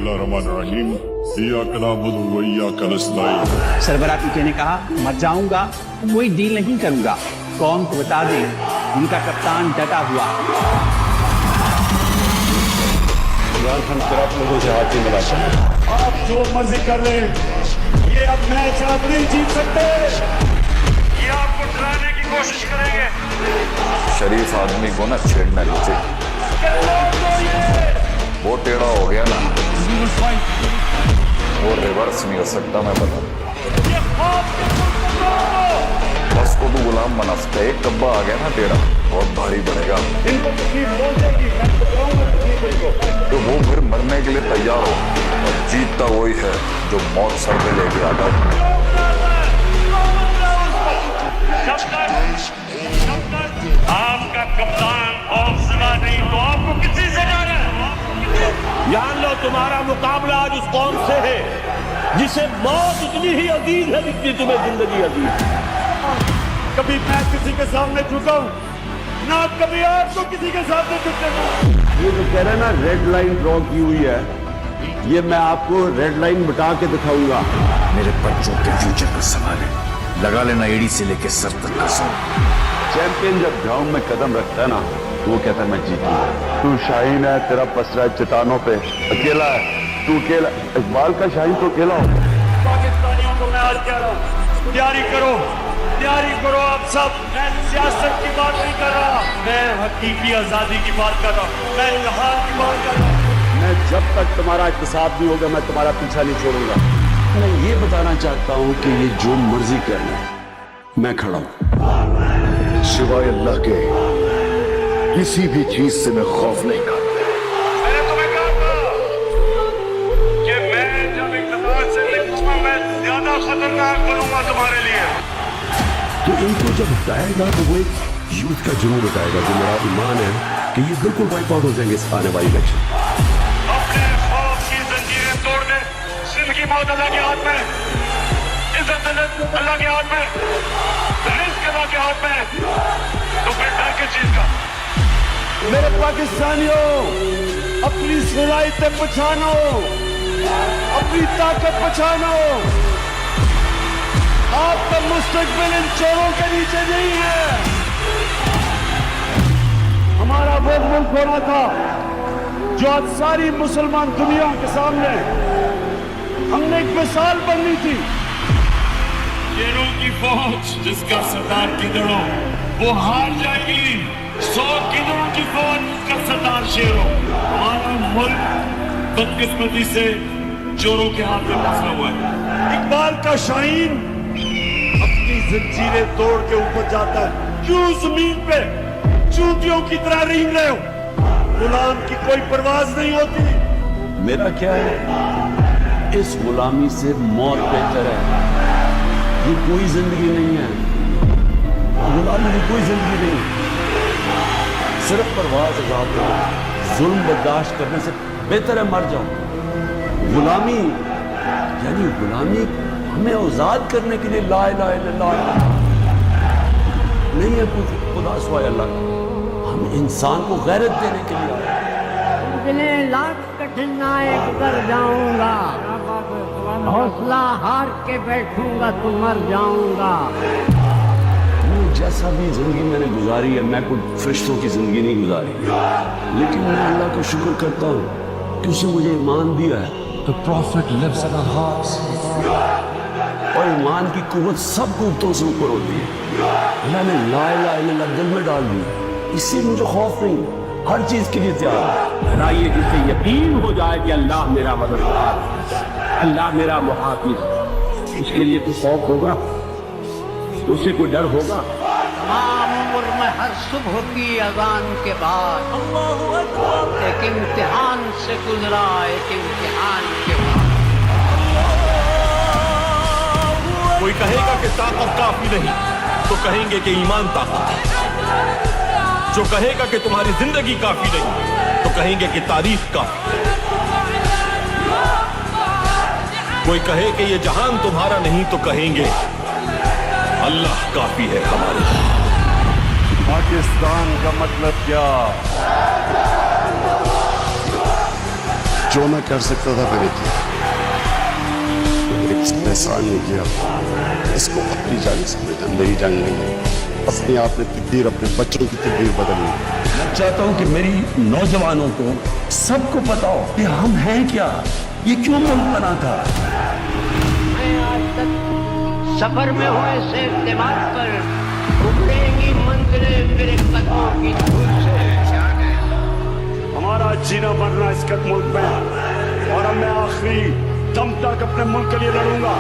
बिस्मिल्लाहिर्रहमानिर्रहीम इय्याका नअबुदु व इय्याका नस्तईन। सरबराह पीके ने कहा मर जाऊंगा, कोई डील नहीं करूंगा, कौम को बता दें उनका कप्तान डटा हुआ। इमरान खान सिर्फ लोगों से हाथ नहीं मिलाता। आप जो मर्जी कर ले, ये अब मैच आप नहीं जीत सकते। ये आपको डराने की कोशिश करेंगे। शरीफ आदमी को ना छेड़ना नहीं चाहिए। वो टेढ़ा हो गया ना, वो रिवर्स नहीं हो सकता। मैं बता बस को तो गुलाम बना सकता है। एक डब्बा आ गया ना टेढ़ा, बहुत भारी पड़ेगा। इनको तकलीफ पहुंचेगी, मैं तो कहूंगा तकलीफ इनको। तो वो फिर मरने के लिए तैयार हो, और जीतता वही है जो मौत सर पे लेके आता है। आपका कप्तान हौसला नहीं तो आपको किसी से डर है। जान लो तुम्हारा मुकाबला आज उस कौम से है जिसे मौत उतनी ही अजीज है जितनी तुम्हें जिंदगी अजीज है। कभी मैं किसी के सामने झुका हूं ना, कभी आपको किसी के सामने झुकेगा। ये जो कह रहे हैं ना रेड लाइन ड्रॉ की हुई है, ये मैं आपको रेड लाइन मिटा के दिखाऊंगा। मेरे बच्चों के फ्यूचर का सवाल है, लगा लेना एड़ी से लेके सर तक का सर। चैंपियन जब ग्राउंड में कदम रखता है ना, तो वो कहता है मैं जीतूंगा। तू शाहीन है, तेरा पसरा है चट्टानों पे, अकेला है तू, अकेला। इकबाल का शाहीन तो अकेला हो। पाकिस्तानियों को मैं आज कह रहा हूं, तैयारी करो, तैयारी करो आप सब। मैं सियासत की बात नहीं कर रहा, मैं हकीकी आजादी की बात कर रहा हूं, मैं जहां की बात कर रहा हूं। मैं जब तक तुम्हारा इत्तेसाब नहीं होगा, मैं तुम्हारा पीछा नहीं छोड़ूंगा। मैं ये बताना चाहता हूँ कि ये जो मर्जी करना है, मैं खड़ा हूँ। सिवाय अल्लाह के किसी भी चीज से मैं खौफ नहीं करता। मैंने तुम्हें कहा था कि मैं जब इक़्तिदार से निकलूंगा मैं ज्यादा खतरनाक बनूंगा तुम्हारे लिए। तो इनको जब बताएगा तो वो एक यूथ का जुनून बताएगा, जो मेरा ईमान है कि ये बिल्कुल वाइप आउट हो जाएंगे इस आने वाली इलेक्शन। अपने खौफ की जंजीरें तोड़ दे। जिंदगी मौत अल्लाह के हाथ में, इज्जत अल्लाह के हाथ में, रिस्क अल्लाह के हाथ में। तो फिर डर किस चीज का? मेरे पाकिस्तानियों, अपनी सलाहियतें पहचानो, अपनी ताकत पहचानो। आपका मुस्तकबिल इन चोरों के नीचे नहीं है। हमारा वो मुल्क होना था जो आज सारी मुसलमान दुनिया के सामने हमने एक मिसाल बननी थी। शेरों की फौज जिसका सरदार गिदड़ो, वो हार जाएगी। 100 गिदड़ों की फौज जिसका सरदार शेरों। हमारा मुल्क बदकिस्मती से चोरों के हाथ में फंसा हुआ है। इकबाल का शाहीन अपनी जंजीरें तोड़ के ऊपर जाता है। क्यों जमीन पे चूतियों की तरह रेंग रहे हो? गुलाम की कोई परवाज नहीं होती। मेरा क्या है, इस गुलामी से मौत बेहतर है। ये कोई जिंदगी नहीं है, गुलामी की कोई जिंदगी नहीं। सिर्फ परवाज आजाद हो, जुल्म बर्दाश्त करने से बेहतर है मर जाओ। गुलामी यानी गुलामी हमें आजाद करने के लिए ला इलाहा इल्लल्लाह नहीं है, खुदा सिवाय अल्लाह। हम इंसान को गैरत देने के लिए आए। इतने लाख कठिनाई गुजर जाऊंगा, हौसला हार के बैठूंगा तो मर जाऊंगा। जैसा भी जिंदगी मैंने गुजारी है, मैं कोई फरिश्तों की जिंदगी नहीं गुजारी, लेकिन मैं अल्लाह का शुक्र करता हूँ कि उसने मुझे ईमान दिया है। The prophet lives in our hearts. और ईमान की कुव्वत सब कुव्वतों से ऊपर होती है। अल्लाह ने ला इलाहा इल्लल्लाह दिल में डाल दी, इससे मुझे खौफ नहीं, हर चीज के लिए तैयार है। ये जिससे यकीन हो जाए कि अल्लाह मेरा मददगार, अल्लाह मेरा मुहाफिज, इसके लिए तो खौफ होगा, उससे कोई डर होगा? तमाम उम्र में हर सुबह की अजान के बाद एक इम्तिहान से गुजरा, एक इम्तिहान के बाद। कोई कहेगा कि ताकत काफी नहीं तो कहेंगे कि ईमान ताकत। जो कहेगा कि तुम्हारी जिंदगी काफी नहीं तो कहेंगे कि तारीफ काफी। कोई कहे कि ये जहान तुम्हारा नहीं तो कहेंगे अल्लाह काफी है हमारे। पाकिस्तान का मतलब क्या? जो मैं कर सकता था मैंने किया, एक एहसान नहीं किया, इसको अपनी जान समझा, मेरी जान नहीं है। अपने आप ने तकदीर, अपने बच्चों की तकदीर बदलनी। मैं चाहता हूं कि मेरी नौजवानों को सबको पता हो कि हम हैं क्या, ये क्यों मुल्क बना था। मैं आज तक सफर में हुए से दिमाग पर उभरेंगी मंजिलें मेरे कदमों की धूल से। हमारा जीना मरना इस मुल्क में है, और अब मैं आखिरी दम तक अपने मुल्क के लिए लड़ूंगा।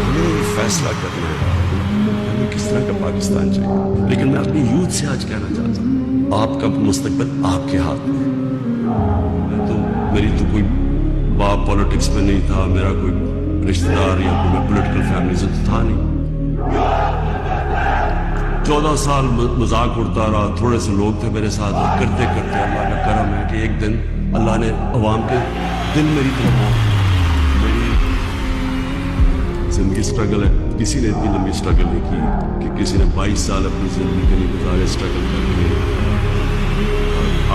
नहीं फैसला करना है हमें किस तरह का पाकिस्तान चाहिए, लेकिन मैं अपनी यूथ से आज कहना चाहता हूँ, आपका मुस्तकबिल आपके हाथ में। मेरी तो कोई बाप पॉलिटिक्स में नहीं था, मेरा कोई रिश्तेदार या कोई पॉलिटिकल फैमिली से तो था नहीं। 14 साल मजाक उड़ता रहा, थोड़े से लोग थे मेरे साथ, और करते करते अल्लाह का करम है कि एक दिन अल्लाह ने अवाम के दिल मेरी तरफ। मेरी जिंदगी स्ट्रगल है, किसी ने इतनी लंबी स्ट्रगल नहीं की कि किसी ने 22 साल अपनी जिंदगी के लिए गुजारे स्ट्रगल करके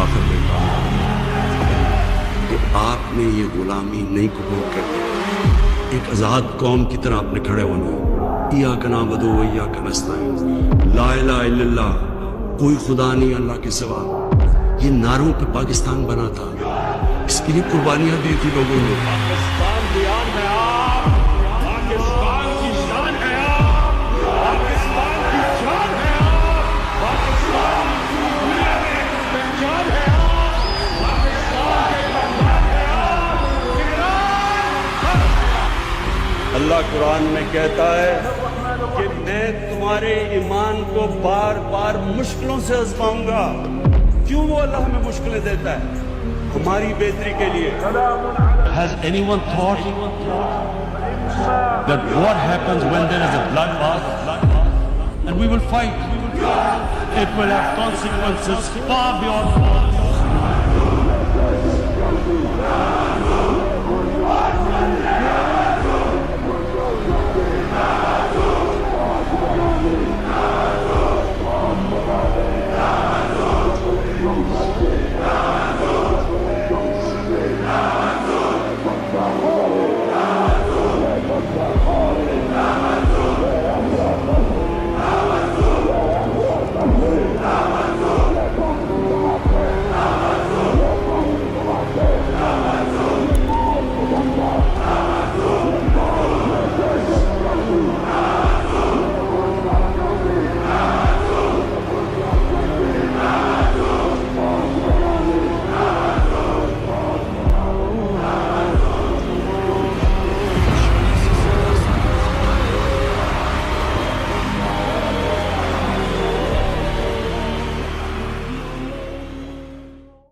आखिर में कहा कि आपने ये गुलामी नहीं कबूल करनी, एक आज़ाद कौम की तरह आपने खड़े होना है। इय्याका नअबुदु व इय्याका नस्तईन, ला इलाहा इल्लल्लाह, कोई खुदा नहीं अल्लाह के सिवा। ये नारों पे पाकिस्तान बना था, इसके लिए कुर्बानियां दी थी लोगों ने। पाकिस्तान की आन है आप, पाकिस्तान की शान है आप, पाकिस्तान की जान है आप, पाकिस्तान की दुनिया में पहचान है आप, पाकिस्तान के मेहमान है आप, अल्लाह कुरान में कहता है कि मैं तुम्हारे ईमान को बार बार मुश्किलों से आजमाऊंगा। क्यों वो अल्लाह हमें मुश्किलें देता है? हमारी बेहतरी के लिए। Has anyone thought that what happens when there is a bloodbath and we will fight? It will have consequences far beyond.